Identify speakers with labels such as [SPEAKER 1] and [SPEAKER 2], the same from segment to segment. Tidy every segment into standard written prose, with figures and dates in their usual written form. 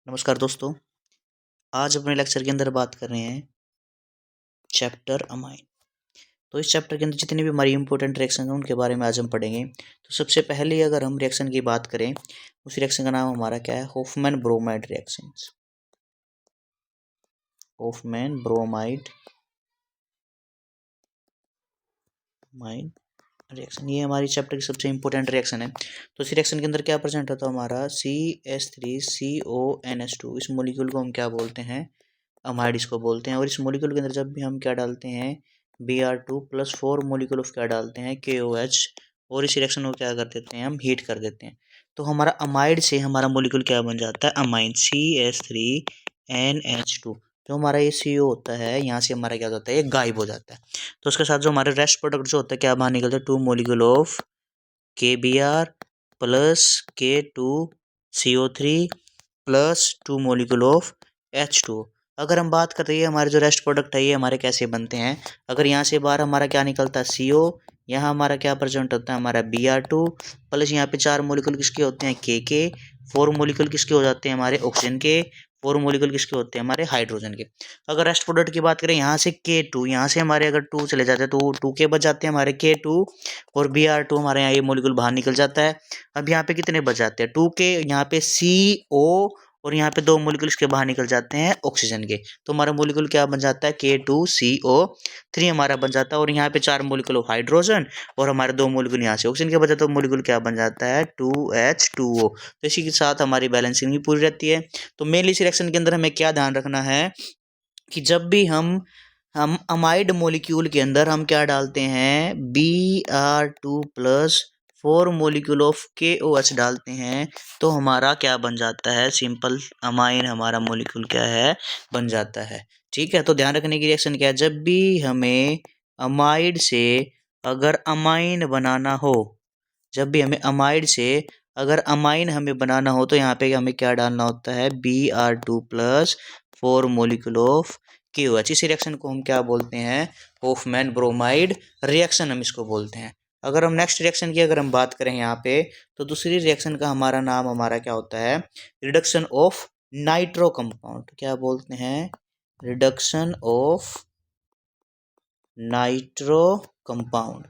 [SPEAKER 1] नमस्कार दोस्तों। आज अपने लेक्चर के अंदर बात कर रहे हैं चैप्टर अमाइन। तो इस चैप्टर के अंदर जितनी भी हमारी इंपॉर्टेंट रिएक्शन हैं उनके बारे में आज हम पढ़ेंगे। तो सबसे पहले अगर हम रिएक्शन की बात करें, उस रिएक्शन का नाम हमारा क्या है? Hofmann bromide reaction. Hofmann bromide reaction, ये हमारी चैप्टर की सबसे इंपॉर्टेंट रिएक्शन है। तो इस रिएक्शन के अंदर क्या प्रेजेंट होता है हमारा? CH3CONS2। इस मॉलिक्यूल को हम क्या बोलते हैं? अमाइड इसको बोलते हैं। और इस मॉलिक्यूल के अंदर जब भी हम क्या डालते हैं? Br2+4 मॉलिक्यूल ऑफ क्या डालते हैं? KOH। और इस रिएक्शन को क्या कर देते हैं? हम हीट कर देते हैं। तो हमारा अमाइड से हमारा मॉलिक्यूल क्या बन जाता है? Amine, CH3NH2। जो हमारा ये CO होता है, यहाँ से हमारा क्या होता है? ये गायब हो जाता है। तो उसके साथ जो हमारे रेस्ट प्रोडक्ट जो होता है, क्या बाहर निकलता है? 2 molecule of KBr plus K2CO3 plus 2 molecule of H2। अगर हम बात करते हैं हमारे जो रेस्ट प्रोडक्ट है ये हमारे कैसे बनते हैं? अगर यहाँ से बाहर हमारा क्या निकलता है? CO। यहाँ हमारा क्या प्रेजेंट होता है? हमारा Br2 प्लस यहाँ पे 4 मॉलिक्यूल किसके होते हैं? KK। 4 मॉलिक्यूल किसके हो जाते हैं? हमारे ऑक्सीजन के। 4 मॉलिक्यूल किसके होते हैं? हमारे हाइड्रोजन के। अगर रेस्ट प्रोडक्ट की बात करें, यहाँ से K2, यहाँ से हमारे अगर 2 चले जाते हैं तो 2 के बच जाते हैं हमारे K2। और Br2 हमारे यहाँ ये मॉलिक्यूल बाहर निकल जाता है। अब यहाँ पे कितने बच जाते हैं? 2 के। यहाँ पे CO और यहाँ पे 2 मॉलिक्यूल इसके बाहर निकल जाते हैं ऑक्सीजन के। तो हमारा मॉलिक्यूल क्या बन जाता है? K2CO3 हमारा बन जाता है। और यहाँ पे 4 मॉलिक्यूल ऑफ हाइड्रोजन और हमारे 2 मॉलिक्यूल यहाँ से ऑक्सीजन के बचा, तो मॉलिक्यूल क्या बन जाता है? 2H2O। तो इसी के साथ हमारी बैलेंसिंग भी पूरी रहती है। तो मेनली इस रिएक्शन के अंदर हमें क्या ध्यान रखना है कि जब भी हम अमाइड मॉलिक्यूल के अंदर हम क्या डालते हैं? Br2+4 मॉलिक्यूल ऑफ KOH डालते हैं, तो हमारा क्या बन जाता है? सिंपल अमाइन हमारा मॉलिक्यूल क्या है? बन जाता है। ठीक है, तो ध्यान रखने की रिएक्शन क्या है? जब भी हमें अमाइड से अगर अमाइन बनाना हो, जब भी हमें अमाइड से अगर अमाइन हमें बनाना हो, तो यहाँ पे हमें क्या डालना होता है? Br2+4 molecule of KOH। इस रिएक्शन को हम क्या बोलते हैं? होफमैन ब्रोमाइड रिएक्शन हम इसको बोलते हैं। अगर हम नेक्स्ट रिएक्शन की अगर हम बात करें यहाँ पे, तो दूसरी रिएक्शन का हमारा नाम हमारा क्या होता है? Reduction of nitro compound. क्या बोलते हैं? Reduction of nitro compound.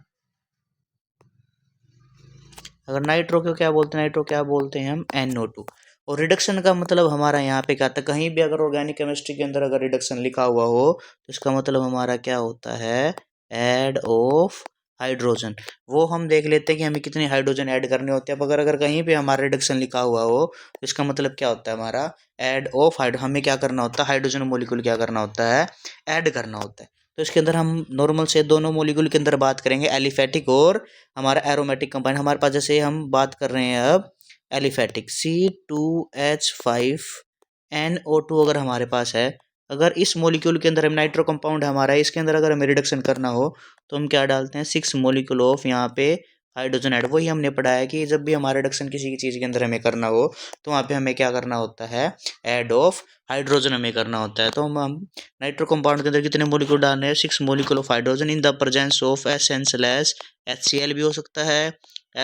[SPEAKER 1] अगर नाइट्रो को क्या बोलते हैं? नाइट्रो क्या बोलते हैं हम? NO2। और रिडक्शन का मतलब हमारा यहाँ पे क्या था? कहीं भी अगर ऑर्गेनिक केमिस्ट्री के अंदर अगर रिडक्शन लिखा हुआ हो, तो इसका मतलब हमारा क्या होता है? Add of hydrogen. वो हम देख लेते हैं कि हमें कितने हाइड्रोजन ऐड करने होते हैं। अब अगर कहीं पे हमारा रिडक्शन लिखा हुआ हो, तो इसका मतलब क्या होता है? हमारा ऐड ऑफ हमें क्या करना होता है? हाइड्रोजन मॉलिक्यूल क्या करना होता है? ऐड करना होता है। तो इसके अंदर हम नॉर्मल से दोनों मॉलिक्यूल के अंदर बात करेंगे, एलिफेटिक और हमारा एरोमेटिक कंपाउंड। हमारे पास जैसे हम बात कर रहे हैं अब एलिफेटिक, C2H5NO2 अगर हमारे पास है, अगर इस मॉलिक्यूल के अंदर हम नाइट्रो कंपाउंड हमारा है, इसके अंदर अगर हमें रिडक्शन करना हो, तो हम क्या डालते हैं? 6 मॉलिक्यूल ऑफ यहाँ पे हाइड्रोजन ऐड। वही हमने पढ़ा है कि जब भी हमारा रिडक्शन किसी की चीज़ के अंदर हमें करना हो, तो वहाँ पे हमें क्या करना होता है? ऐड ऑफ हाइड्रोजन हमें करना होता है। तो हम नाइट्रो कंपाउंड के अंदर कितने मॉलिक्यूल डाल रहे हैं? 6 molecule of hydrogen in the presence of SN/HCl भी हो सकता है,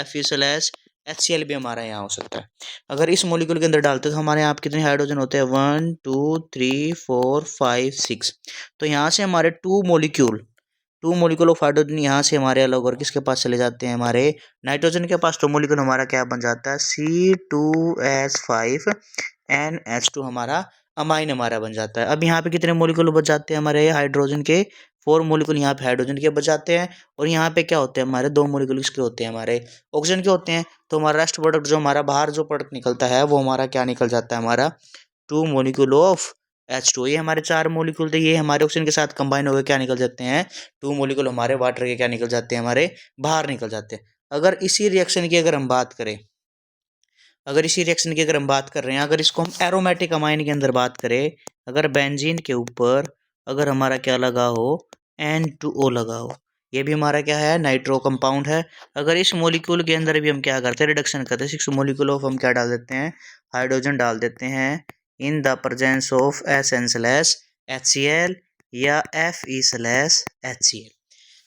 [SPEAKER 1] Fe/HCl भी हमारा यहाँ हो सकता है। अगर इस मॉलिक्यूल के अंदर डालते हैं तो हमारे यहाँ पे कितने हाइड्रोजन होते हैं? 1 2 3 4 5 6। तो यहाँ से हमारे 2 मॉलिक्यूल ऑफ हाइड्रोजन यहाँ से हमारे अलग और किसके पास चले जाते हैं? हमारे नाइट्रोजन के पास। तो मॉलिक्यूल हमारा क्या बन जाता है? C2H5NH2 हमारा अमाइन हमारा बन जाता है। अब यहाँ पे कितने मॉलिक्यूल बच जाते हैं हमारे हाइड्रोजन के? 4 मॉलिक्यूल यहाँ पे हाइड्रोजन के बच जाते हैं। और यहाँ पे क्या होते हैं? हमारे 2 मॉलिक्यूल किसके होते हैं? हमारे ऑक्सीजन के होते हैं। तो हमारा रेस्ट प्रोडक्ट जो हमारा बाहर जो प्रोडक्ट निकलता है, वो हमारा क्या निकल जाता है? हमारा 2 मॉलिक्यूल ऑफ H2। ये हमारे 4 मॉलिक्यूल थे, ये हमारे ऑक्सीजन के साथ कंबाइन होकर क्या निकल जाते हैं? 2 मॉलिक्यूल हमारे वाटर के क्या निकल जाते हैं? हमारे बाहर निकल जाते हैं। अगर इसी रिएक्शन की अगर हम बात करें, अगर इसी रिएक्शन की अगर हम बात कर रहे हैं, अगर इसको हम एरोमेटिक अमाइन के अंदर बात करें, अगर बेंजीन के ऊपर अगर हमारा क्या लगा हो? N2O लगा हो, ये भी हमारा क्या है? नाइट्रो कंपाउंड है। अगर इस मॉलिक्यूल के अंदर भी हम क्या करते हैं? रिडक्शन करते हैं। 6 मॉलिक्यूल ऑफ हम क्या डाल देते हैं? हाइड्रोजन डाल देते हैं in the presence of SN/HCl या Fe/HCl।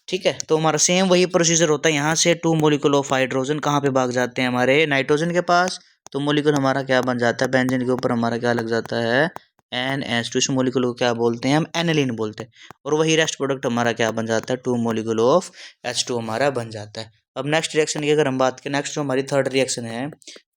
[SPEAKER 1] ठीक है। तो हमारा सेम वही प्रोसीजर होता है, यहाँ से 2 मोलिकुल ऑफ हाइड्रोजन कहाँ पे भाग जाते हैं हमारे नाइट्रोजन के पास, तो मोलिकुल हमारा क्या बन जाता है, बेंजीन के ऊपर हमारा क्या लग जाता है NH2। इस मोलिकुल को क्या बोलते हैं हम, एनिलीन बोलते हैं। और वही रेस्ट प्रोडक्ट हमारा क्या बन जाता है, 2 मोलिकुल ऑफ H2 हमारा बन जाता है। अब नेक्स्ट रिएक्शन की अगर हम बात करें, नेक्स्ट जो हमारी थर्ड रिएक्शन है,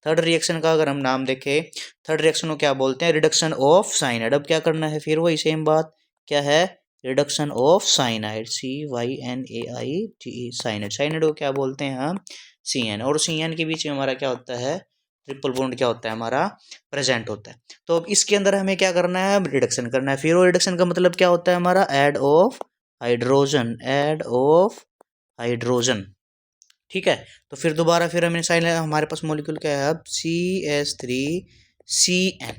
[SPEAKER 1] थर्ड रिएक्शन का अगर हम नाम देखें, थर्ड रिएक्शन को क्या बोलते हैं, रिडक्शन ऑफ साइनाइड। अब क्या करना है, फिर वही सेम बात, क्या है, reduction of cyanide, CYNAIDE, cyanide. Cyanide को क्या बोलते हैं हम, CN। और CN के बीच में हमारा क्या होता है, ट्रिपल बॉन्ड क्या होता है हमारा, प्रेजेंट होता है। तो अब इसके अंदर हमें क्या करना है, रिडक्शन करना है। फिर वो रिडक्शन का मतलब क्या होता है हमारा, add of hydrogen, add of hydrogen. ठीक है। तो फिर दोबारा फिर हमें साइन, हमारे पास मॉलिक्यूल क्या है अब, CH3CN।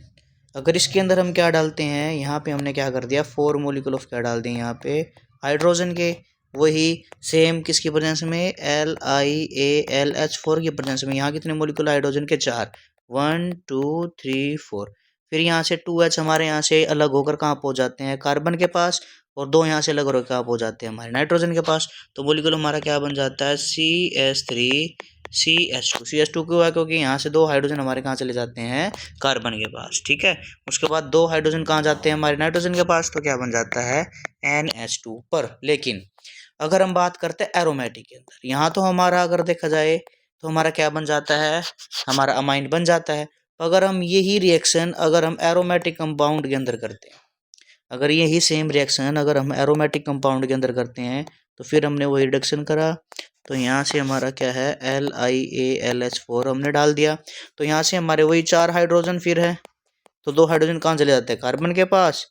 [SPEAKER 1] अगर इसके अंदर हम क्या डालते हैं, यहाँ पे हमने क्या कर दिया, 4 मोलिक्यूल ऑफ क्या डाल दिए यहाँ पे, हाइड्रोजन के। वही सेम किसकी प्रेजेंस में, LiAlH4 की प्रेजेंस में। यहाँ कितने मोलिक्यूल हाइड्रोजन के, 4, 1 2 3 4। फिर यहाँ से 2H हमारे यहाँ से अलग होकर कहाँ पहुँच जाते हैं, कार्बन के पास। और 2 यहाँ से अलग होकर कहाँ पहुँच जाते हैं, हमारे नाइट्रोजन के पास। तो मोलिक्यूल हमारा क्या बन जाता है, CH3CH2। CH2 क्यों है, क्योंकि यहाँ से 2 हाइड्रोजन हमारे कहाँ चले जाते हैं, कार्बन के पास। ठीक है। उसके बाद 2 हाइड्रोजन कहाँ जाते हैं, हमारे नाइट्रोजन के पास, तो क्या बन जाता है, NH2 पर। लेकिन अगर हम बात करते हैं एरोमेटिक के अंदर, यहाँ तो हमारा अगर देखा जाए तो हमारा क्या बन जाता है, हमारा अमाइन बन जाता है। तो अगर हम यही रिएक्शन अगर हम एरोमेटिक कंपाउंड के अंदर करते हैं, अगर यही सेम रिएक्शन अगर हम एरोमेटिक कंपाउंड के अंदर करते हैं, तो फिर हमने वही रिडक्शन करा। तो यहाँ से हमारा क्या है, LiAlH4 हमने डाल दिया। तो यहाँ से हमारे वही 4 हाइड्रोजन फिर है। तो 2 हाइड्रोजन कहाँ चले जाते हैं, कार्बन के पास।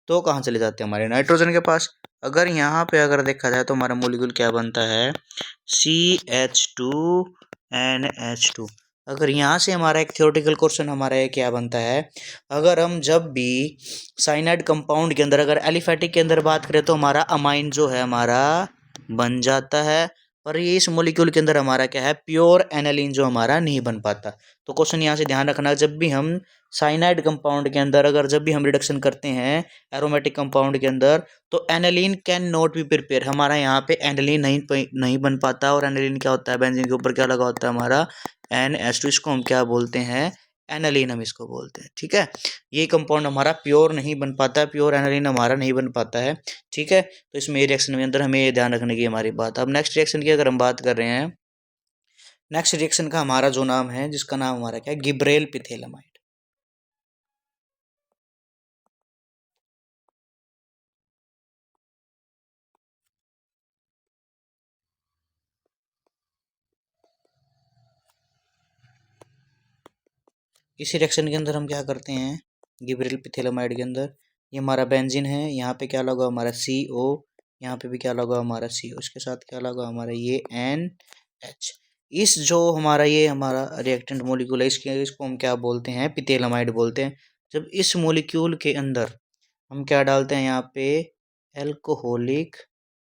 [SPEAKER 1] तो कहाँ चले जाते हैं, हमारे नाइट्रोजन के पास। अगर यहाँ पे अगर देखा जाए तो हमारा मोलिक्यूल क्या बनता है, CH2NH2। अगर यहाँ से हमारा एक थ्योरेटिकल क्वेश्चन हमारा ये क्या बनता है, अगर हम जब भी साइनाइड कंपाउंड के अंदर अगर एलिफेटिक के अंदर बात करें तो हमारा अमाइन जो है हमारा बन जाता है। पर ये इस मोलिक्यूल के अंदर हमारा क्या है, प्योर एनालिन जो हमारा नहीं बन पाता। तो क्वेश्चन यहाँ से ध्यान रखना, जब भी हम साइनाइड कंपाउंड के अंदर अगर जब भी हम रिडक्शन करते हैं एरोमेटिक कंपाउंड के अंदर, तो aniline can not be prepare, हमारा यहाँ पे एनालिन नहीं बन पाता। और एनालिन क्या होता है, बेंजीन के ऊपर क्या लगा होता है हमारा, NH2। इसको हम क्या बोलते हैं, एनालिन हम इसको बोलते हैं। ठीक है। ये कंपाउंड हमारा प्योर नहीं बन पाता है, प्योर एनालिन हमारा नहीं बन पाता है। ठीक है। तो इसमें रिएक्शन के अंदर हमें ये ध्यान रखने की हमारी बात। अब नेक्स्ट रिएक्शन की अगर हम बात कर रहे हैं, नेक्स्ट रिएक्शन का हमारा जो नाम है, जिसका नाम हमारा क्या है, गिब्रेल पिथेलामाइड। इस रिएक्शन के अंदर हम क्या करते हैं, गिब्रेल पिथेलामाइड के अंदर ये हमारा बेंजीन है, यहाँ पे क्या लगा हमारा CO, यहाँ पे भी क्या लगा हमारा CO, इसके साथ क्या लगा हमारा ये NH। इस जो हमारा ये हमारा रिएक्टेंट मोलिक्यूल है, इसको हम क्या बोलते हैं, पिथेलामाइड बोलते हैं। जब इस मोलिक्यूल के अंदर हम क्या डालते हैं, यहाँ पे एल्कोहलिक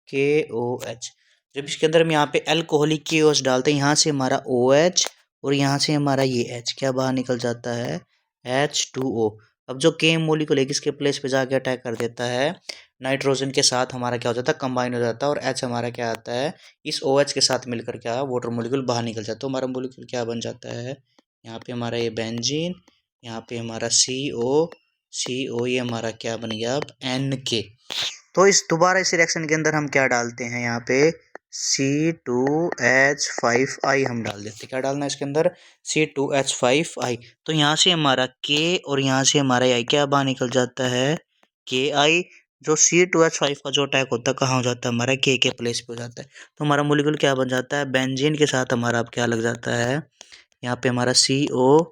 [SPEAKER 1] KOH। जब इसके अंदर हम यहाँ पे एल्कोहलिक KOH डालते हैं, यहाँ से हमारा OH और यहाँ से हमारा ये H क्या बाहर निकल जाता है, H2O। अब जो K मोलिक्यूल है किसके प्लेस पे जाके अटैक कर देता है, नाइट्रोजन के साथ हमारा क्या हो जाता है, कंबाइन हो जाता है। और H हमारा क्या आता है, इस OH के साथ मिलकर क्या वाटर मोलिक्यूल बाहर निकल जाता है। तो हमारा मोलिक्यूल क्या बन जाता है, यहाँ पे हमारा ये बेंजीन, यहाँ पे हमारा CO ये हमारा क्या बन गया अब NK। तो इस दोबारा इस रिएक्शन के अंदर हम क्या डालते हैं, यहाँ पे C2H5I हम डाल देते हैं। क्या डालना है इसके अंदर, C2H5I। तो यहाँ से हमारा K और यहाँ से हमारा I क्या बाहर निकल जाता है, KI। जो C2H5 का जो अटैक होता है कहाँ हो जाता है, हमारा K के प्लेस पे हो जाता है। तो हमारा मोलिक्यूल क्या बन जाता है, बेंजीन के साथ हमारा अब क्या लग जाता है, यहाँ पे हमारा CO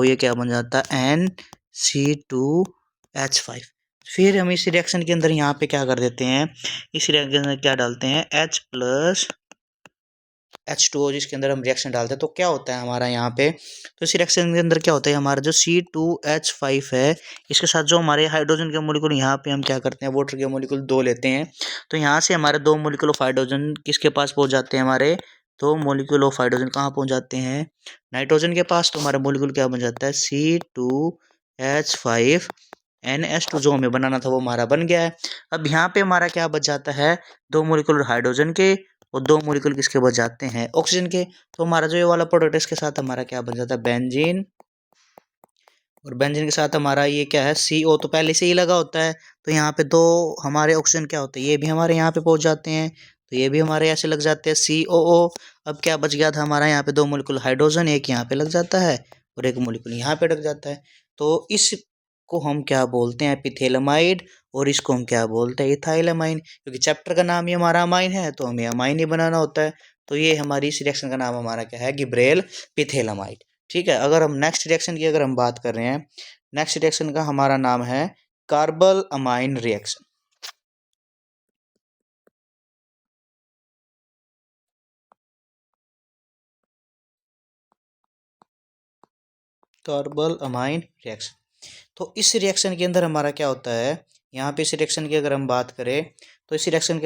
[SPEAKER 1] ये क्या बन जाता है, NC2H5। फिर हम इस रिएक्शन के अंदर यहाँ पे क्या कर देते हैं, इस रिएक्शन के अंदर क्या डालते हैं, H प्लस H2O, जिसके अंदर हम रिएक्शन डालते हैं। तो क्या होता है हमारा यहाँ पे, तो इस रिएक्शन के अंदर क्या होता है, हमारा जो C2H5 है इसके साथ जो हमारे हाइड्रोजन के मोलिक्यूल, यहाँ पे हम क्या करते हैं, वाटर के मोलिक्यूल 2 लेते हैं। तो यहाँ से हमारे 2 मोलिक्यूल ऑफ हाइड्रोजन किसके पास पहुँच जाते हैं, हमारे 2 मोलिक्यूल ऑफ हाइड्रोजन कहाँ पहुँच जाते हैं, नाइट्रोजन के पास। तो हमारा मोलिक्यूल क्या बन जाता है, C2H5 NH2 जो हमें बनाना था वो हमारा बन गया है। अब यहाँ पे हमारा क्या बच जाता है, 2 मोलिकुल हाइड्रोजन के और 2 मोलिकुल किसके बच जाते हैं, ऑक्सीजन के। तो हमारा जो ये वाला प्रोडक्ट है इसके साथ हमारा क्या बन जाता है, बेंजीन। और बेंजीन के साथ हमारा ये क्या है, CO तो पहले से ही लगा होता है। तो यहाँ पे 2 हमारे ऑक्सीजन क्या होते हैं, ये भी हमारे यहाँ पे पहुंच जाते हैं। तो ये भी हमारे ऐसे लग जाते हैं COO। अब क्या बच गया था हमारा, यहाँ पे 2 मोलिकुल हाइड्रोजन, एक यहाँ पे लग जाता है और एक मोलिकुल यहाँ पे लग जाता है। तो इसको हम क्या बोलते हैं, एपिथेलमाइड। और इसको हम क्या बोलते हैं, इथाइलमाइन। क्योंकि चैप्टर का नाम ही हमारा अमाइन है तो हमें अमाइन ही बनाना होता है। तो ये हमारी इस रिएक्शन का नाम हमारा क्या है, गिब्रेल पिथेलामाइड। ठीक है। अगर हम नेक्स्ट रिएक्शन की अगर हम बात कर रहे हैं, नेक्स्ट रिएक्शन का हमारा नाम है carpal amine reaction. Carpal amine reaction. तो इस रिएक्शन के अंदर हमारा क्या होता है, यहाँ पे इस रिएक्शन की अगर हम बात करें तो इस रिएक्शन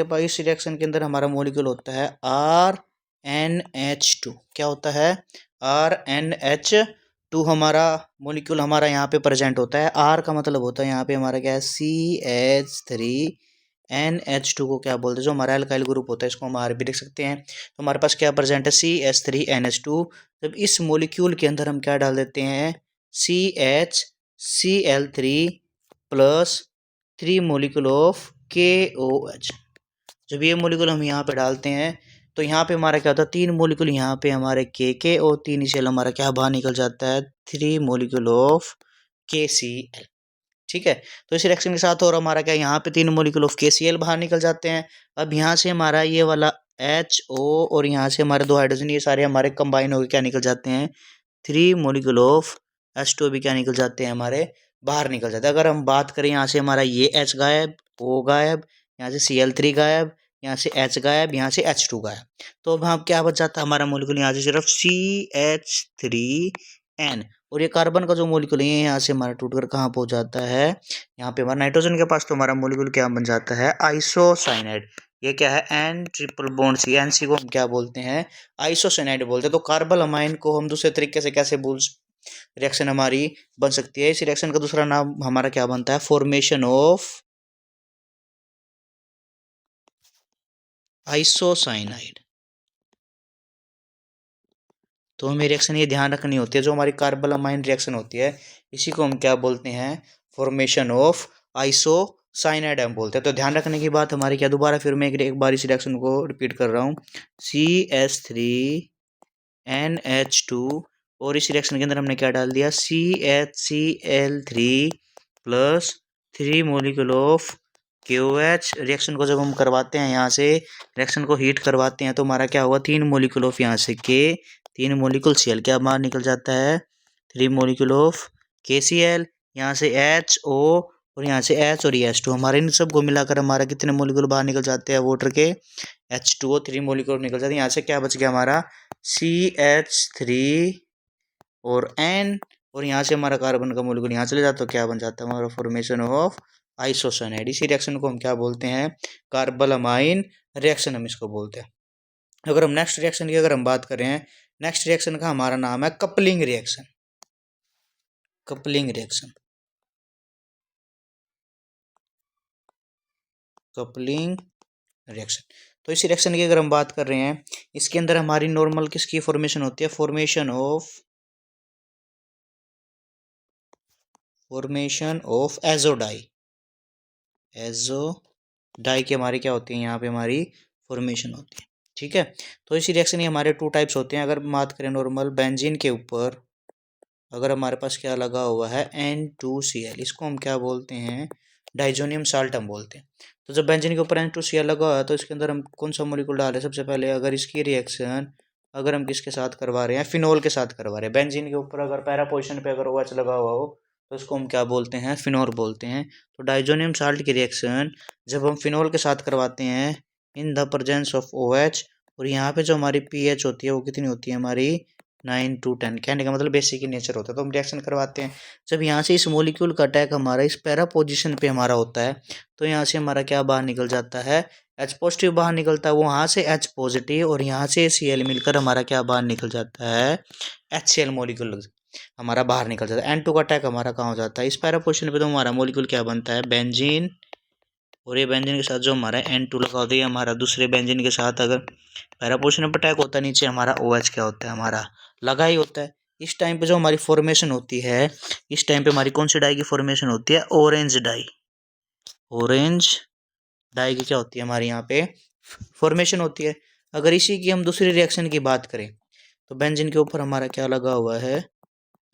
[SPEAKER 1] के अंदर हमारा मॉलिक्यूल होता है RNH2। क्या होता है, RNH2 हमारा मॉलिक्यूल हमारा यहाँ पे प्रेजेंट होता है। R का मतलब होता है यहाँ पे हमारा क्या है, CH3NH2 को क्या बोलते हैं, जो हमारा एल्काइल ग्रुप होता है इसको हम R भी लिख सकते हैं। तो हमारे पास क्या प्रेजेंट है, CH3NH2। जब इस मॉलिक्यूल के अंदर हम क्या डाल देते हैं, CHCl3 plus 3 molecule of KOH। जब ये मोलिकुल हम यहाँ पे डालते हैं तो यहाँ पे हमारा क्या होता है, 3 मोलिकुल यहाँ पे हमारे के और 3 सेल हमारा क्या बाहर निकल जाता है, 3 मोलिकुल ऑफ KCl। ठीक है। तो इस रिएक्शन के साथ और हमारा क्या, यहाँ पे 3 मोलिकुल ऑफ KCl बाहर निकल जाते हैं। अब यहाँ से हमारा ये वाला HO और यहाँ से हमारे 2 हाइड्रोजन, ये सारे हमारे कंबाइन होकर क्या निकल जाते हैं, 3 मोलिकुल ऑफ H2 भी क्या निकल जाते हैं, हमारे बाहर निकल जाते हैं। अगर हम बात करें यहाँ से हमारा ये H गायब, O गायब, यहाँ से Cl3 गायब, यहाँ से H गायब, यहाँ से H2 गायब। तो अब हम क्या बच जाता है हमारा मॉलिक्यूल, यहाँ से सिर्फ CH3N। और ये कार्बन का जो मॉलिक्यूल है यहाँ से हमारा टूटकर कहाँ पहुंच जाता है, यहाँ पे हमारा नाइट्रोजन के पास। तो हमारा मॉलिक्यूल क्या बन जाता है, आइसोसाइनाइड। ये क्या है, N triple bond C। NC को हम क्या बोलते हैं, आइसोसाइनाइड बोलते हैं। तो कार्बल अमाइन को हम दूसरे तरीके से कैसे बोल, रिएक्शन हमारी बन सकती है, इस रिएक्शन का दूसरा नाम हमारा क्या बनता है, फॉर्मेशन ऑफ आइसोसाइनाइड। तो हमें रिएक्शन ये ध्यान रखनी होती है, जो हमारी कार्बल अमाइन रिएक्शन होती है इसी को हम क्या बोलते हैं, फॉर्मेशन ऑफ आइसोसाइनाइड हम बोलते हैं। तो ध्यान रखने की बात हमारी क्या, दोबारा फिर मैं एक बार इस रिएक्शन को रिपीट कर रहा हूँ, CH3NH2 और इस रिएक्शन के अंदर हमने क्या डाल दिया, CHCl3 plus 3 molecule of KOH। Reaction को जब हम करवाते हैं, यहाँ से रिएक्शन को हीट करवाते हैं तो हमारा क्या होगा, 3 मोलिकुल ऑफ यहाँ से K, 3 मोलिकुल Cl, क्या बाहर निकल जाता है, 3 मोलिकुल ऑफ KCl। यहाँ से HO और यहाँ से H और ये H2, हमारे इन सबको मिलाकर हमारा कितने मोलिकुल बाहर निकल जाते हैं वाटर के, H2O, 3 मोलिकुल निकल जाते हैं। यहाँ से क्या बच गया हमारा, CH3 और N, और यहाँ से हमारा कार्बन का मोलिक्यूल यहाँ चले जाता है तो क्या बन जाता है हमारा, फॉर्मेशन ऑफ आइसोसाइनाइड। इसी रिएक्शन को हम क्या बोलते हैं, कार्बल अमाइन रिएक्शन हम इसको बोलते हैं। अगर हम नेक्स्ट रिएक्शन की अगर हम बात करें, नेक्स्ट रिएक्शन का हमारा नाम है coupling reaction. Coupling reaction, coupling reaction. तो इस रिएक्शन की अगर हम बात कर रहे हैं, इसके अंदर हमारी नॉर्मल किसकी फॉर्मेशन होती है, फॉर्मेशन ऑफ एजोडाई। एजोडाई की हमारी क्या होती है, यहाँ पे हमारी फॉर्मेशन होती है। ठीक है। तो इसी रिएक्शन के हमारे 2 टाइप्स होते हैं। अगर बात करें नॉर्मल बेंजीन के ऊपर, अगर हमारे पास क्या लगा हुआ है, N2Cl, इसको हम क्या बोलते हैं, डाइजोनियम साल्ट हम बोलते हैं। तो जब बेंजीन के ऊपर N2Cl लगा हुआ है तो इसके अंदर हम कौन सा मॉलिक्यूल डालें, सबसे पहले अगर इसकी रिएक्शन अगर हम किसके साथ करवा रहे हैं, फिनोल के साथ करवा रहे हैं। बेंजीन के ऊपर अगर पैरा पोजिशन पे अगर OH लगा हुआ हो तो इसको हम क्या बोलते हैं, फिनोल बोलते हैं। तो डाइजोनियम साल्ट की रिएक्शन जब हम फिनोल के साथ करवाते हैं in the presence of OH, और यहाँ पे जो हमारी pH होती है वो कितनी होती है हमारी, 9 to 10। कहने का मतलब बेसिक in नेचर होता है। तो हम रिएक्शन करवाते हैं, जब यहाँ से इस मोलिक्यूल का अटैक हमारा इस पैरा पोजिशन पे हमारा होता है तो यहाँ से हमारा क्या बाहर निकल जाता है, H पॉजिटिव बाहर निकलता है, वो वहाँ से H पॉजिटिव और यहाँ से Cl मिलकर हमारा क्या बाहर निकल जाता है, HCl मोलिक्यूल। हमारा बाहर निकल जाता है। N2 का अटैक हमारा कहाँ हो जाता है, इस पैरा पोजिशन पे तो हमारा मोलिक्यूल क्या बनता है, बेंजीन। और ये बेंजीन के साथ जो हमारा N2 लगा होता है, हमारा दूसरे बेंजीन के साथ अगर पैरा पोजिशन पे अटैक होता है, नीचे हमारा OH क्या होता है, हमारा लगा ही होता है। इस टाइम पे जो हमारी फॉर्मेशन होती है, इस टाइम पे हमारी कौन सी डाई की फॉर्मेशन होती है, ऑरेंज डाई। ऑरेंज डाई की क्या होती है हमारी यहाँ पे फॉर्मेशन होती है। अगर इसी की हम दूसरी रिएक्शन की बात करें तो बेंजीन के ऊपर हमारा क्या लगा हुआ है,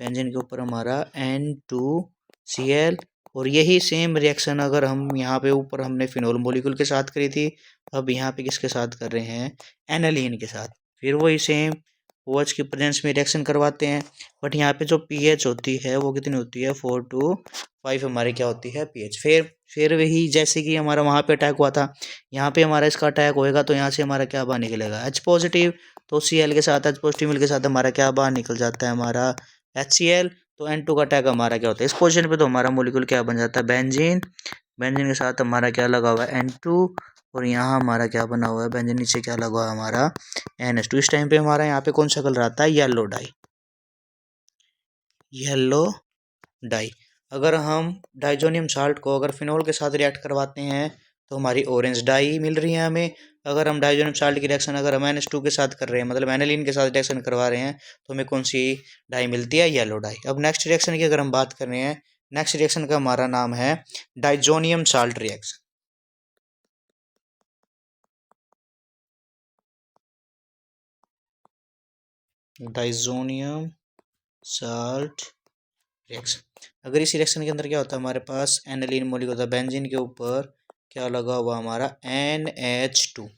[SPEAKER 1] बेंजीन के ऊपर हमारा N2Cl। और यही सेम रिएक्शन अगर हम यहाँ पे ऊपर हमने फिनोल मोलिक्यूल के साथ करी थी, अब यहाँ पे किसके साथ कर रहे हैं, एनालीन के साथ। फिर वही सेम OH की प्रेजेंस में रिएक्शन करवाते हैं, बट यहाँ पे जो pH होती है वो कितनी होती है, 4 to 5 हमारी क्या होती है pH। फिर वही जैसे कि हमारा वहाँ पे अटैक हुआ था, यहाँ पे हमारा इसका अटैक होएगा तो यहाँ से हमारा क्या बाहर निकलेगा, H पॉजिटिव। तो Cl के साथ H पॉजिटिव के साथ हमारा क्या बाहर निकल जाता है, हमारा HCl। तो N2 का अटैक हमारा क्या होता है, इस पोजीशन पे तो हमारा मोलिक्यूल क्या बन जाता है, बेंजीन। बेंजीन के साथ हमारा क्या लगा हुआ है, N2। और यहाँ हमारा क्या बना हुआ है, बेंजीन नीचे क्या लगा हुआ है, हमारा NH2। इस टाइम पे हमारा यहाँ पे कौन सा कलर आता है, येलो डाई। Yellow die. अगर हम डाइजोनियम साल्ट को अगर फिनोल के साथ रिएक्ट करवाते हैं तो हमारी ऑरेंज डाई मिल रही है हमें। अगर हम डाइजोनियम साल्ट की रिएक्शन अगर हम NH2 के साथ कर रहे हैं, मतलब एनालिन के साथ रिएक्शन करवा रहे हैं, तो हमें कौन सी डाई मिलती है, येलो डाई। अब नेक्स्ट रिएक्शन की अगर हम बात कर रहे हैं, नेक्स्ट रिएक्शन का हमारा नाम है diazonium salt reaction. Diazonium salt reaction. अगर इस रिएक्शन के अंदर क्या होता है, हमारे पास एनालिन मोलिक्यूल होता है, बेंजीन के ऊपर क्या लगा हुआ हमारा NH2।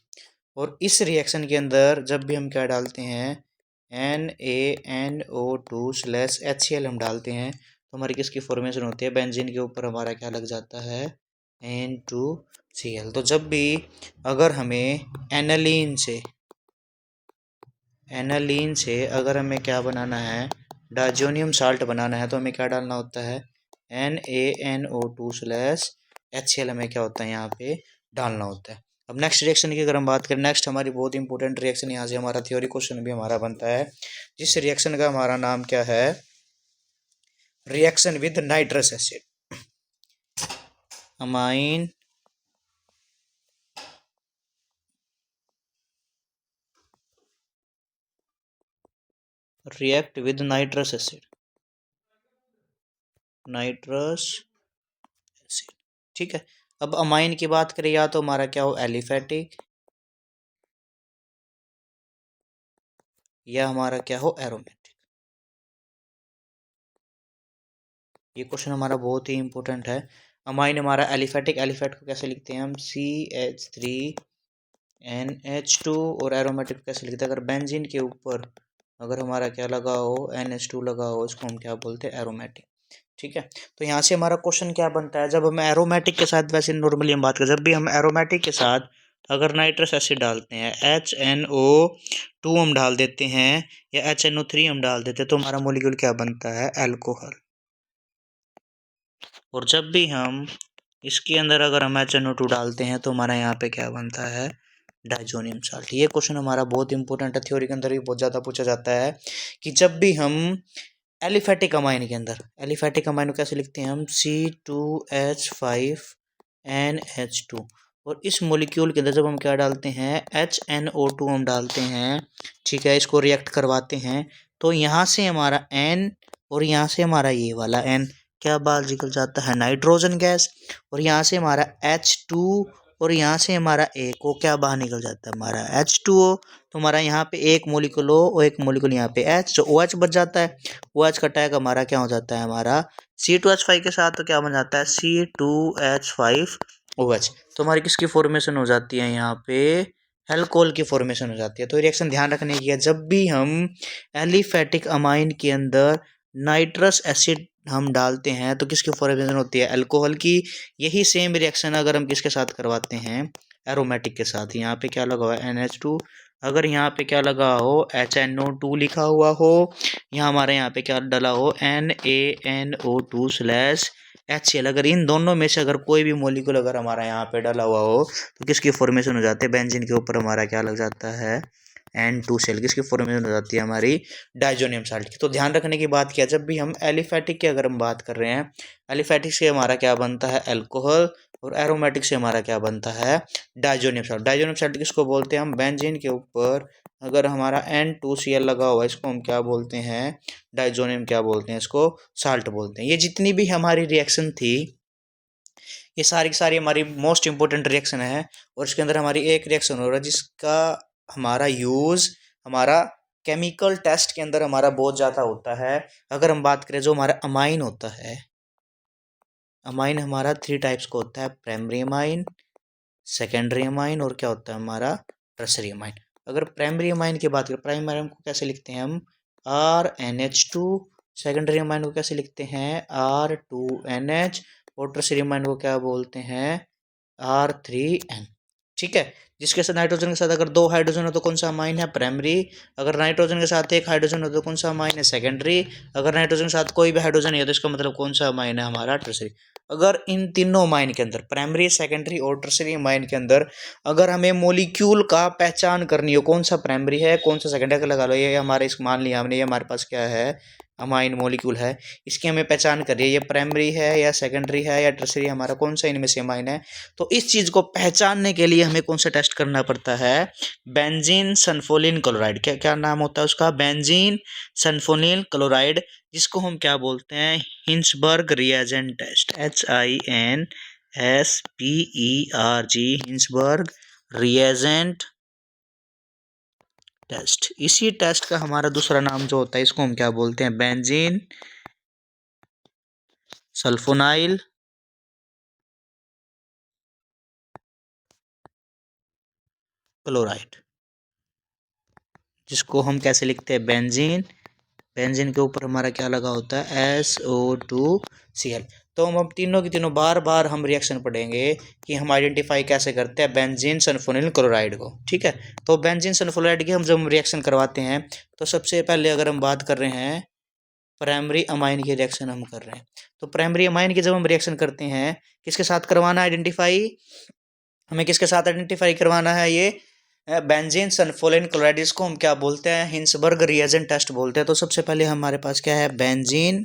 [SPEAKER 1] और इस रिएक्शन के अंदर जब भी हम क्या डालते हैं, NaNO2/HCl हम डालते हैं, तो हमारी किसकी फॉर्मेशन होती है, बेंजीन के ऊपर हमारा क्या लग जाता है, N2Cl। तो जब भी अगर हमें एनालीन से अगर हमें क्या बनाना है, डाइजोनियम साल्ट बनाना है, तो हमें क्या डालना होता है, NaNO2/HCl हमें क्या होता है यहाँ पे डालना होता है। अब नेक्स्ट रिएक्शन की अगर हम बात करें, नेक्स्ट हमारी बहुत इंपॉर्टेंट रिएक्शन, यहाँ से हमारा थ्योरी क्वेश्चन भी हमारा बनता है, जिस रिएक्शन का हमारा नाम क्या है, reaction with nitrous acid. Amine react with nitrous acid, nitrous acid. ठीक है। अब अमाइन की बात करें, या तो हमारा क्या हो, एलिफेटिक, या हमारा क्या हो, एरोमेटिक। ये क्वेश्चन हमारा बहुत ही इंपॉर्टेंट है। अमाइन हमारा एलिफेटिक, एलिफेट को कैसे लिखते हैं हम, CH3NH2। और एरोमेटिक को कैसे लिखते हैं, अगर बेंजीन के ऊपर अगर हमारा क्या लगा हो, NH2 लगा हो, इसको हम क्या बोलते हैं, एरोमेटिक। ठीक है। तो यहाँ से हमारा क्वेश्चन क्या बनता है, जब हम एरोमेटिक के साथ, वैसे नॉर्मली हम बात करें, जब भी हम एरोमेटिक के साथ अगर नाइट्रस एसिड डालते हैं, HNO2 हम डाल देते हैं, या HNO3 हम डाल देते हैं, तो हमारा मोलिक्यूल क्या बनता है, अल्कोहल। और जब भी हम इसके अंदर अगर हम HNO2 डालते हैं, तो हमारा यहाँ पे क्या बनता है, डाइजोनियम साल्ट। ये क्वेश्चन हमारा बहुत इंपॉर्टेंट है, थ्योरी के अंदर भी बहुत ज़्यादा पूछा जाता है कि जब भी हम एलिफेटिक अमाइन के अंदर, एलिफेटिक अमाइन को कैसे लिखते हैं हम, C2H5NH2। और इस मोलिक्यूल के अंदर जब हम क्या डालते हैं, HNO2 हम डालते हैं, ठीक है, इसको रिएक्ट करवाते हैं, तो यहाँ से हमारा N और यहाँ से हमारा ये वाला N क्या बाहर निकल जाता है, नाइट्रोजन गैस। और यहाँ से हमारा H2 और यहाँ से हमारा एक ओ क्या बाहर निकल जाता है, हमारा H2O। तो हमारा यहाँ पे एक मोलिक्यूल O और एक मोलिक्यूल यहाँ पे H, जो OH बच जाता है। OH का टैग हमारा क्या हो जाता है, हमारा C2H5 के साथ, तो क्या बन जाता है, C2H5OH। तो हमारी किसकी फॉर्मेशन हो जाती है, यहाँ पे एल्कोहल की फॉर्मेशन हो जाती है। तो रिएक्शन ध्यान रखने की है, जब भी हम एलिफेटिक अमाइन के अंदर नाइट्रस एसिड हम डालते हैं तो किसकी फॉर्मेशन होती है, अल्कोहल की। यही सेम रिएक्शन अगर हम किसके साथ करवाते हैं, एरोमेटिक के साथ। यहाँ पे क्या लगा हुआ है, NH2। अगर यहाँ पे क्या लगा हो, HNO2 लिखा हुआ हो, यहाँ हमारे यहाँ पे क्या डला हो, NaNO2/HCl। अगर इन दोनों में से अगर कोई भी मोलिक्यूल अगर हमारा यहाँ पे डला हुआ हो, तो किसकी फॉर्मेशन हो जाती है, बेंजीन के ऊपर हमारा क्या लग जाता है, N2Cl किसकी फॉर्मेशन हो जाती है हमारी डाइजोनियम साल्ट की। तो ध्यान रखने की बात क्या, जब भी हम एलिफेटिक की अगर हम बात कर रहे हैं, एलिफेटिक से हमारा क्या बनता है अल्कोहल, और एरोमेटिक से हमारा क्या बनता है डाइजोनियम साल्ट। डाइजोनियम साल्ट किसको बोलते हैं हम, बेंजीन के ऊपर अगर हमारा N2Cl लगा हुआ है इसको हम क्या बोलते हैं डाइजोनियम, क्या बोलते हैं इसको साल्ट बोलते हैं। ये जितनी भी हमारी रिएक्शन थी ये सारी की सारी हमारी मोस्ट इंपॉर्टेंट रिएक्शन है, और इसके अंदर हमारी एक रिएक्शन हो रहा है जिसका हमारा यूज़ हमारा केमिकल टेस्ट के अंदर हमारा बहुत ज़्यादा होता है। अगर हम बात करें जो हमारा अमाइन होता है, अमाइन हमारा 3 टाइप्स का होता है, प्राइमरी अमाइन, सेकेंडरी अमाइन और क्या होता है हमारा टर्सरी अमाइन। अगर प्राइमरी अमाइन की बात करें, प्राइमरी अमाइन को कैसे लिखते हैं हम RNH2, सेकेंडरी अमाइन को कैसे लिखते हैं R2NH, और टर्सरी अमाइन को क्या बोलते हैं R3N। ठीक है, जिसके साथ नाइट्रोजन के साथ अगर 2 हाइड्रोजन हो तो कौन सा अमाइन है प्राइमरी, अगर नाइट्रोजन के साथ 1 हाइड्रोजन हो तो कौन सा अमाइन है सेकेंडरी, अगर नाइट्रोजन के साथ कोई भी हाइड्रोजन नहीं है तो इसका मतलब कौन सा अमाइन है हमारा टर्सरी। अगर इन तीनों अमाइन के अंदर प्राइमरी, सेकेंडरी और टर्सरी अमाइन के अंदर अगर हमें मोलिक्यूल का पहचान करनी हो कौन सा प्राइमरी है कौन सा सेकेंडरी, लगा लो ये हमारे इस मान लिया हमने ये हमारे पास क्या है अमाइन मोलिक्यूल है, इसकी हमें पहचान करिए ये प्राइमरी है या सेकेंडरी है या टर्सरी, हमारा कौन सा इनमें से अमाइन है। तो इस चीज़ को पहचानने के लिए हमें कौन सा टेस्ट करना पड़ता है बेंजीन सल्फोनिल क्लोराइड, क्या क्या नाम होता है उसका बेंजीन सल्फोनिल क्लोराइड, जिसको हम क्या बोलते हैं Hinsberg reagent test, HINSPERG Hinsberg reagent test. इसी टेस्ट का हमारा दूसरा नाम जो होता है इसको हम क्या बोलते हैं बेंजीन सल्फोनाइल क्लोराइड, जिसको हम कैसे लिखते हैं बेंजीन, बेंजीन के ऊपर हमारा क्या लगा होता है SO2Cl। तो हम अब तीनों की तीनों बार बार हम रिएक्शन पढ़ेंगे कि हम आइडेंटिफाई कैसे करते हैं बेंजीन सल्फोनिल क्लोराइड को। ठीक है, तो बेंजीन सल्फोनाइड की हम जब रिएक्शन करवाते हैं तो सबसे पहले अगर हम बात कर रहे हैं प्राइमरी अमाइन की रिएक्शन हम कर रहे हैं, तो प्राइमरी अमाइन की जब हम रिएक्शन करते हैं किसके साथ करवाना आइडेंटिफाई, हमें किसके साथ आइडेंटिफाई करवाना है ये बेंजीन सल्फोनिल क्लोराइड, इसको हम क्या बोलते हैं हिंसबर्ग रिएजेंट टेस्ट बोलते हैं। तो सबसे पहले हमारे पास क्या है बेंजीन,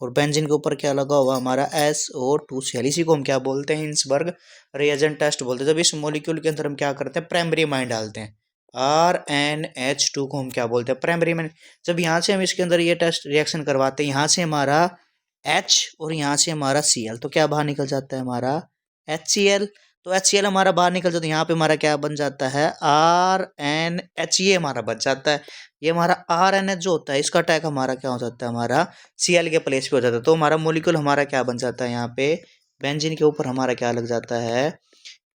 [SPEAKER 1] और बेंजीन के ऊपर क्या लगा हुआ हमारा SO2Cl, इसी को हम क्या बोलते हैं हिंसबर्ग रिएजेंट टेस्ट बोलते हैं। जब इस मॉलिक्यूल के अंदर हम क्या करते हैं प्राइमरी अमाइन डालते हैं RNH2 को हम क्या बोलते हैं प्राइमरी अमाइन। जब यहाँ से हम इसके अंदर ये टेस्ट रिएक्शन करवाते हैं, यहाँ से हमारा H और यहाँ से हमारा Cl, तो क्या बाहर निकल जाता है हमारा HCl। तो HCl हमारा बाहर निकल जाता है, यहाँ पे हमारा क्या बन जाता है RNH, ये हमारा बच जाता है। ये हमारा RNH जो होता है इसका अटैक हमारा क्या हो जाता है हमारा Cl के प्लेस पे हो जाता है। तो हमारा मोलिक्यूल हमारा क्या बन जाता है यहाँ पे बेंजीन के ऊपर हमारा क्या लग जाता है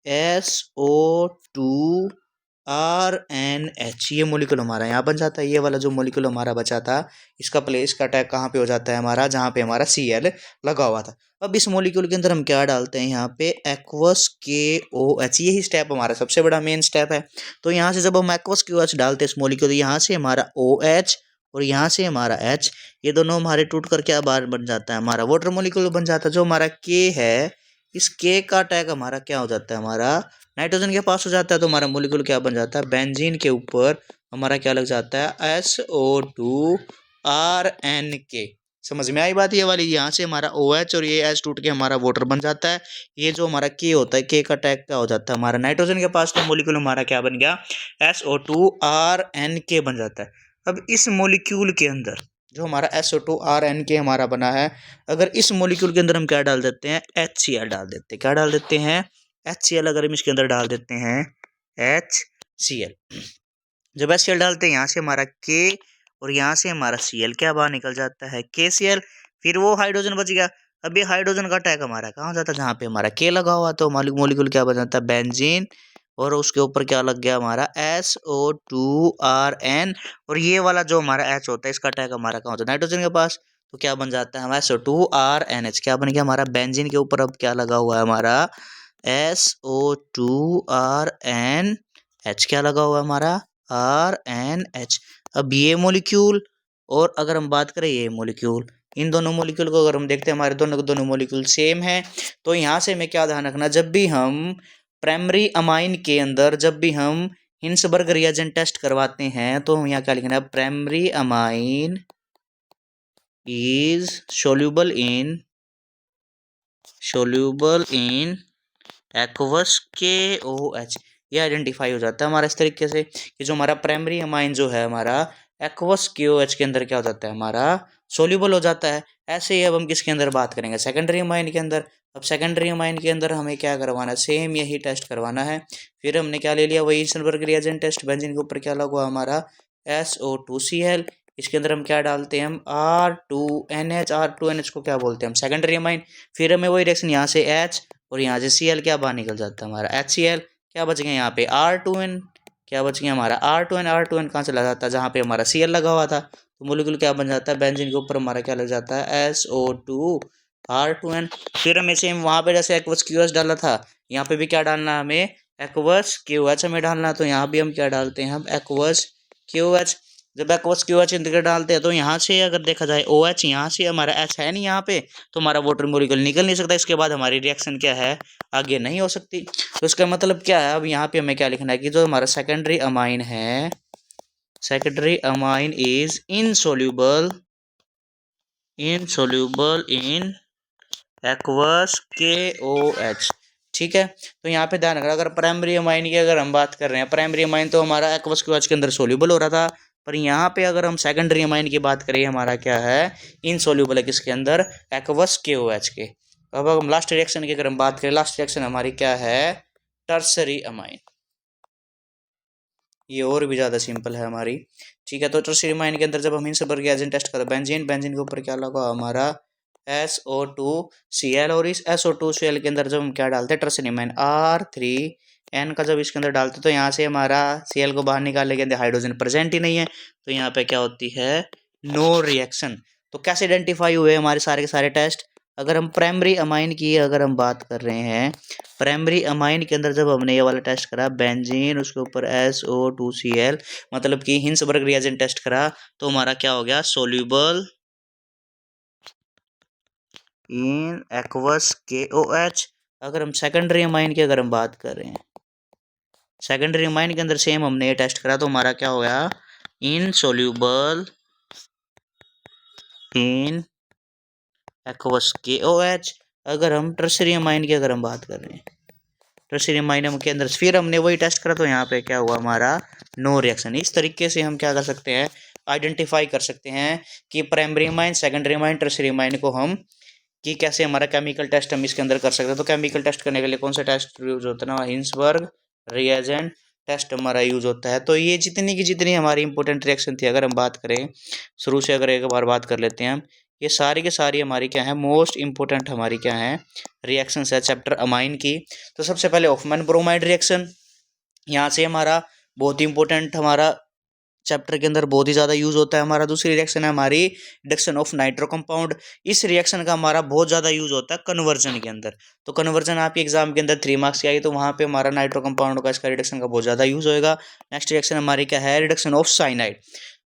[SPEAKER 1] SO2RNH, ये मोलिक्यूल हमारा यहाँ बन जाता है। ये वाला जो मोलिक्यूल हमारा बचा था इसका प्लेस का अटैक कहाँ पे हो जाता है हमारा जहाँ पे हमारा Cl लगा हुआ था। अब इस मोलिक्यूल के अंदर हम क्या डालते हैं यहाँ पे एक्वस KOH, यही स्टेप हमारा सबसे बड़ा मेन स्टेप है। तो यहाँ से जब हम एक्वस KOH डालते हैं इस मोलिक्यूल, यहाँ से हमारा OH और यहाँ से हमारा H, ये दोनों हमारे टूट कर क्या बाहर बन जाता है हमारा वाटर मोलिक्यूल बन जाता है। जो हमारा K है इस K का अटैक हमारा क्या हो जाता है हमारा नाइट्रोजन के पास हो जाता है। तो हमारा मोलिक्यूल क्या बन जाता है बेंजीन के ऊपर हमारा क्या लग जाता है SO2RNK। समझ में आई बात ये वाली, यहाँ से हमारा OH और ये H टूट के हमारा वाटर बन जाता है। ये जो हमारा K होता है K का अटैक क्या हो जाता है हमारा नाइट्रोजन के पास, तो मोलिक्यूल हमारा क्या बन गया SO2RNK बन जाता है। अब इस मोलिक्यूल के अंदर जो हमारा SO2RNK हमारा बना है, अगर इस मोलिक्यूल के अंदर हम क्या डाल देते हैं HCl डाल देते हैं, क्या डाल देते हैं HCl, अगर हम इसके अंदर डाल देते हैं HCl, जब HCl डालते हैं यहाँ से हमारा K और यहाँ से हमारा Cl क्या बाहर निकल जाता है KCl, फिर वो हाइड्रोजन बच गया। अब ये हाइड्रोजन का अटैक हमारा कहाँ हो जाता है जहाँ पे हमारा K लगा हुआ, तो मोलिक्यूल क्या बन जाता है बेंजीन, और उसके ऊपर क्या लग गया हमारा SO2RN, और ये वाला जो हमारा H होता है इसका अटैक हमारा कहाँ होता है नाइट्रोजन के पास, तो क्या बन जाता है हमारा SO2RNH, क्या बन गया हमारा बेंजीन के ऊपर अब क्या लगा हुआ है हमारा SO2RNH, क्या लगा हुआ है हमारा RNH। अब ये मोलिक्यूल और अगर हम बात करें ये मोलिक्यूल, इन दोनों मोलिक्यूल को अगर हम देखते हैं हमारे दोनों मोलिक्यूल सेम है। तो यहाँ से हमें क्या ध्यान रखना, जब भी हम प्राइमरी अमाइन के अंदर जब भी हम हिंसबर्ग रिएजेंट टेस्ट करवाते हैं तो हम यहाँ क्या लिखना है, primary amine is soluble in aqueous KOH। ये आइडेंटिफाई हो जाता है हमारा इस तरीके से कि जो हमारा प्राइमरी अमाइन जो है हमारा एक्वस KOH के अंदर क्या हो जाता है, हमारा सोल्यूबल हो जाता है। ऐसे ही अब हम किसके अंदर बात करेंगे, सेकेंडरी अमाइन के अंदर। अब सेकेंडरी अमाइन के अंदर हमें क्या करवाना है, सेम यही टेस्ट करवाना है। फिर हमने क्या ले लिया, वही हिंसनबर्ग रिएजेंट टेस्ट। बेंजीन के ऊपर क्या लगा हमारा SO2Cl। इसके अंदर हम क्या डालते हैं, हम R2NH। R2NH को क्या बोलते हैं हम, सेकेंडरी अमाइन। फिर हमें वही रिएक्शन यहाँ से H और यहाँ से Cl क्या बाहर निकल जाता है हमारा HCl। क्या बच गया यहाँ पे R2N। क्या बच गया हमारा R2N। R2N कहाँ से लगा जाता है, जहाँ पे हमारा Cl लगा हुआ था। तो मोलिक्यूल क्या बन जाता है, बेंजीन के ऊपर हमारा क्या लग जाता है, SO2 R2N। फिर हमें सेम वहाँ पे जैसे एक्वस QH डाला था, यहाँ पे भी क्या डालना है हमें, एक्वस QH हमें डालना। तो यहाँ भी हम क्या डालते हैं, हम एक्वस QH। जब एक्वस QH इंटीग्रेट डालते हैं तो यहाँ से अगर देखा जाए OH, यहाँ से हमारा H है नहीं यहाँ पे, तो हमारा वाटर मोलिक्यूल निकल नहीं सकता। इसके बाद हमारी रिएक्शन क्या है, आगे नहीं हो सकती। तो इसका मतलब क्या है, अब यहाँ पे हमें क्या लिखना है कि जो हमारा सेकेंडरी अमाइन है, secondary amine is insoluble in aqueous KOH। ठीक है, तो यहाँ पे ध्यान रखना, अगर प्राइमरी अमाइन की अगर हम बात कर रहे हैं, प्राइमरी अमाइन तो हमारा एक्वस KOH के अंदर सोल्यूबल हो रहा था। पर यहाँ पे अगर हम सेकेंडरी अमाइन की बात करें, हमारा क्या है, इनसोल्यूबल है किसके अंदर, एक्वस KOH के। अब हम लास्ट रिएक्शन की अगर हम बात करें, लास्ट रिएक्शन हमारी क्या है, टर्सरी अमाइन। ये और भी ज़्यादा सिंपल है हमारी। ठीक है, तो टर्सरी अमाइन के अंदर जब हम हिंसबर्ग रिएजेंट टेस्ट करते हैं, बेंजीन के ऊपर क्या लगा हमारा SO2Cl। और इस SO2Cl के अंदर जब हम क्या डालते हैं, टर्सरी अमाइन R3N का जब इसके अंदर डालते हैं, तो यहाँ से हमारा Cl को बाहर निकालने के अंदर हाइड्रोजन प्रेजेंट ही नहीं है, तो यहाँ पे क्या होती है, नो रिएक्शन। तो कैसे आइडेंटिफाई हुए हमारे सारे के सारे टेस्ट। अगर हम प्राइमरी अमाइन की अगर हम बात कर रहे हैं, प्राइमरी अमाइन के अंदर जब हमने ये वाला टेस्ट करा, बेंजीन उसके ऊपर SO2Cl, मतलब कि हिंसबर्ग रिएजेंट टेस्ट करा, तो हमारा क्या हो गया, सोल्यूबल इन एक्वस KOH। अगर हम सेकेंडरी अमाइन की अगर हम बात कर रहे हैं, सेकेंडरी अमाइन के अंदर सेम हमने ये टेस्ट करा, तो हमारा क्या हो गया, इनसोल्यूबल इन एक्वस KOH। अगर हम टर्सरी अमाइन की अगर हम बात कर रहे हैं, टर्सरी अमाइन के अंदर फिर हमने वही टेस्ट करा, तो यहाँ पे क्या हुआ हमारा, नो रिएक्शन। इस तरीके से हम क्या कर सकते हैं, आइडेंटिफाई कर सकते हैं कि primary amine, secondary amine, tertiary amine को हम, कि कैसे हमारा केमिकल टेस्ट हम इसके अंदर कर सकते हैं। तो केमिकल टेस्ट करने के लिए कौन सा टेस्ट यूज होता है ना, हिंसबर्ग रिएजेंट टेस्ट हमारा यूज होता है। तो ये जितनी की जितनी हमारी इंपॉर्टेंट रिएक्शन थी, अगर हम बात करें शुरू से, अगर एक बार बात कर लेते हैं हम, ये सारी की सारी हमारी क्या है, मोस्ट इंपॉर्टेंट हमारी क्या है, रिएक्शंस है चैप्टर अमाइन की। तो सबसे पहले ऑफमैन ब्रोमाइड रिएक्शन, यहाँ से हमारा बहुत ही इंपॉर्टेंट हमारा चैप्टर के अंदर बहुत ही ज़्यादा यूज होता है। हमारा दूसरी रिएक्शन है हमारी रिडक्शन ऑफ नाइट्रो कंपाउंड। इस रिएक्शन का हमारा बहुत ज़्यादा यूज होता है कन्वर्जन के अंदर। तो कन्वर्जन आपके एग्जाम के अंदर 3 मार्क्स की आई, तो वहाँ पे हमारा नाइट्रो कंपाउंड का, इसका रिडक्शन का बहुत ज़्यादा यूज होएगा। नेक्स्ट रिएक्शन हमारी क्या है, रिडक्शन ऑफ साइनाइड।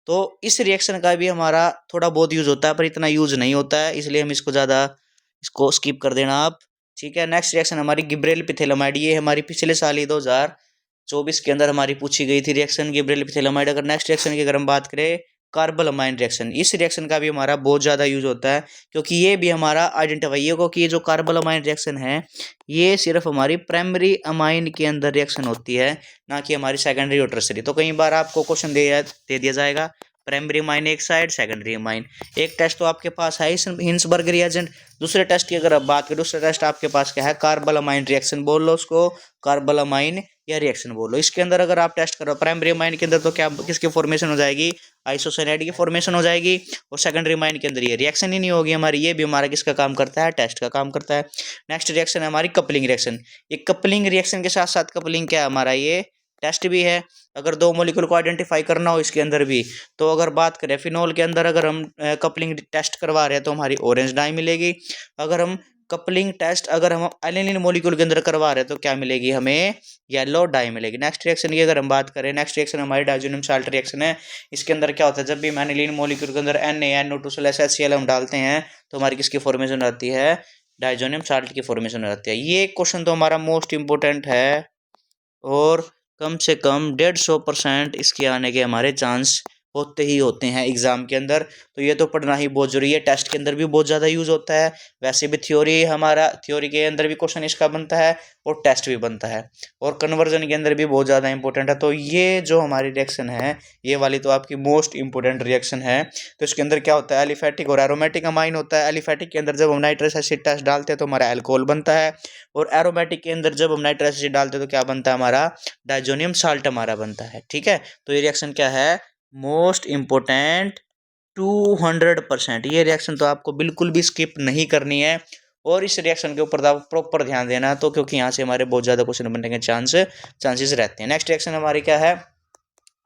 [SPEAKER 1] तो इस रिएक्शन का भी हमारा थोड़ा बहुत यूज होता है, पर इतना यूज नहीं होता है, इसलिए हम इसको स्किप कर देना आप। ठीक है, नेक्स्ट रिएक्शन हमारी गिब्रेल पिथेलामाइड। ये हमारी पिछले साल ही 2024 के अंदर हमारी पूछी गई थी रिएक्शन, गिब्रेल पिथेलामाइड। अगर नेक्स्ट रिएक्शन की अगर हम बात करें, कार्बोलामाइन रिएक्शन। इस रिएक्शन का भी हमारा बहुत ज़्यादा यूज होता है, क्योंकि ये भी हमारा आइडेंटिफाई हो कि ये जो कार्बोलामाइन रिएक्शन है, ये सिर्फ हमारी प्राइमरी अमाइन के अंदर रिएक्शन होती है, ना कि हमारी सेकेंडरी और टर्सरी। तो कई बार आपको क्वेश्चन दे दिया जाएगा, प्राइमरी अमाइन एक साइड, सेकेंडरी अमाइन एक टेस्ट तो आपके पास है हिंसबर्ग रिएजेंट। दूसरे टेस्ट की अगर आप बात करें, दूसरा टेस्ट आपके पास क्या है, कार्बोलामाइन रिएक्शन बोल लो उसको, कार्बोलामाइन या रिएक्शन बोलो। इसके अंदर अगर आप टेस्ट करो प्राइमरी अमाइन के अंदर, तो क्या किसकी फॉर्मेशन हो जाएगी, आइसोसाइनाइड की फॉर्मेशन हो जाएगी। और सेकेंडरी अमाइन के अंदर ये रिएक्शन ही नहीं होगी हमारी, ये भी हमारा किसका काम करता है, टेस्ट का काम करता है। नेक्स्ट रिएक्शन है हमारी कपलिंग रिएक्शन। ये कपलिंग रिएक्शन के साथ साथ कपलिंग क्या है हमारा, ये टेस्ट भी है। अगर दो मॉलिक्यूल को आइडेंटिफाई करना हो इसके अंदर भी, तो अगर बात करें फिनोल के अंदर, अगर हम कपलिंग टेस्ट करवा रहे हैं, तो हमारी ऑरेंज डाई मिलेगी। अगर हम कपलिंग टेस्ट अगर हम एलिनिन मॉलिक्यूल के अंदर करवा रहे हैं, तो क्या मिलेगी हमें, येलो डाई मिलेगी। नेक्स्ट रिएक्शन की अगर हम बात करें, नेक्स्ट रिएक्शन हमारी डाइजोनियम साल्ट रिएक्शन है। इसके अंदर क्या होता है, जब भी हम एनिलीन मॉलिक्यूल के अंदर NaNO2 हम डालते हैं, तो हमारी किसकी फॉर्मेशन आती है, डाइजोनियम साल्ट की फॉर्मेशन आती है। ये क्वेश्चन तो हमारा मोस्ट इंपोर्टेंट है। और कम से कम 150% इसके आने के हमारे चांस होते ही होते हैं एग्जाम के अंदर। तो ये तो पढ़ना ही बहुत जरूरी है, टेस्ट के अंदर भी बहुत ज़्यादा यूज़ होता है। वैसे भी थ्योरी के अंदर भी क्वेश्चन इसका बनता है और टेस्ट भी बनता है, और कन्वर्जन के अंदर भी बहुत ज़्यादा इंपॉर्टेंट है। तो ये जो हमारी रिएक्शन है, ये वाली तो आपकी मोस्ट इंपॉर्टेंट रिएक्शन है। तो इसके अंदर क्या होता है, एलिफेटिक और एरोमेटिक अमाइन होता है। एलिफेटिक के अंदर जब हम नाइट्रस एसिड टेस्ट डालते हैं तो हमारा अल्कोहल बनता है, और एरोमेटिक के अंदर जब हम नाइट्रस एसिड डालते हैं तो क्या बनता है, हमारा डाइजोनियम साल्ट हमारा बनता है। ठीक है, तो ये रिएक्शन क्या है, मोस्ट इंपोर्टेंट 200%। ये रिएक्शन तो आपको बिल्कुल भी स्किप नहीं करनी है, और इस रिएक्शन के ऊपर आप प्रॉपर ध्यान देना, तो क्योंकि यहाँ से हमारे बहुत ज़्यादा क्वेश्चन बनने के चांसेस रहते हैं। नेक्स्ट रिएक्शन हमारी क्या है,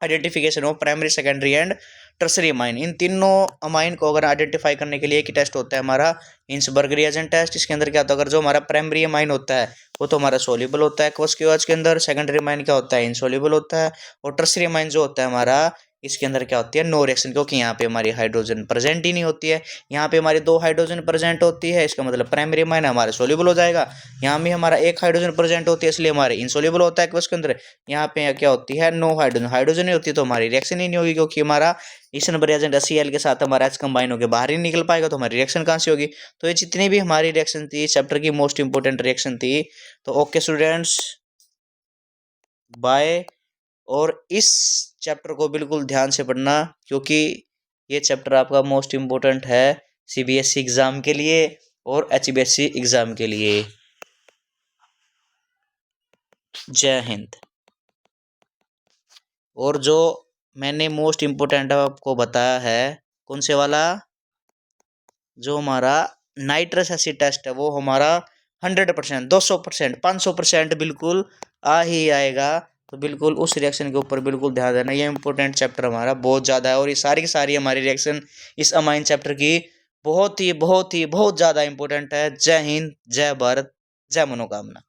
[SPEAKER 1] identification of primary, secondary and tertiary amine. इन तीनों अमाइन को अगर आइडेंटिफाई करने के लिए एक ही टेस्ट होता है हमारा, हिंसबर्ग रिएजेंट टेस्ट। इसके अंदर क्या होता है, अगर जो हमारा प्राइमरी अमाइन होता है वो तो हमारा सोल्यूबल होता है एक्वस क्यूएच के अंदर, सेकेंडरी अमाइन क्या होता है, इनसोल्यूबल होता है, और टर्सरी अमाइन जो होता है हमारा, इसके अंदर क्या होती है, नो रिएक्शन, क्योंकि यहाँ पे हमारी हाइड्रोजन प्रेजेंट ही नहीं होती है। यहाँ पे हमारी 2 हाइड्रोजन प्रेजेंट होती है, इसका मतलब प्राइमरी अमाइन हमारा सोल्यूबल हो जाएगा। यहाँ में हमारा 1 हाइड्रोजन प्रेजेंट होती है, इसलिए हमारे इनसोल्यूबल होता है एक्वस के अंदर। यहाँ पे क्या होती है, नो हाइड्रोजन नहीं होती, तो हमारी रिएक्शन ही नहीं होगी, क्योंकि हमारा ईसन रिएजेंट HCl के साथ हमारा H कंबाइन होकर बाहर ही निकल पाएगा, तो हमारी रिएक्शन कहाँ से होगी। तो ये जितनी भी हमारी रिएक्शन थी चैप्टर की मोस्ट इंपोर्टेंट रिएक्शन थी। तो ओके स्टूडेंट्स, बाय। और इस चैप्टर को बिल्कुल ध्यान से पढ़ना, क्योंकि ये चैप्टर आपका मोस्ट इम्पोर्टेंट है CBSE एग्ज़ाम के लिए और HBSE एग्ज़ाम के लिए। जय हिंद। और जो मैंने मोस्ट इम्पोर्टेंट आपको बताया है, कौन से वाला, जो हमारा नाइट्रस एसिड टेस्ट है वो हमारा 100%, 200%, 500% बिल्कुल आ ही आएगा। तो बिल्कुल उस रिएक्शन के ऊपर बिल्कुल ध्यान देना, ये इंपॉर्टेंट चैप्टर हमारा बहुत ज़्यादा है, और ये सारी की सारी हमारी रिएक्शन इस अमाइन चैप्टर की बहुत ज़्यादा इंपॉर्टेंट है। जय हिंद, जय भारत, जय मनोकामना।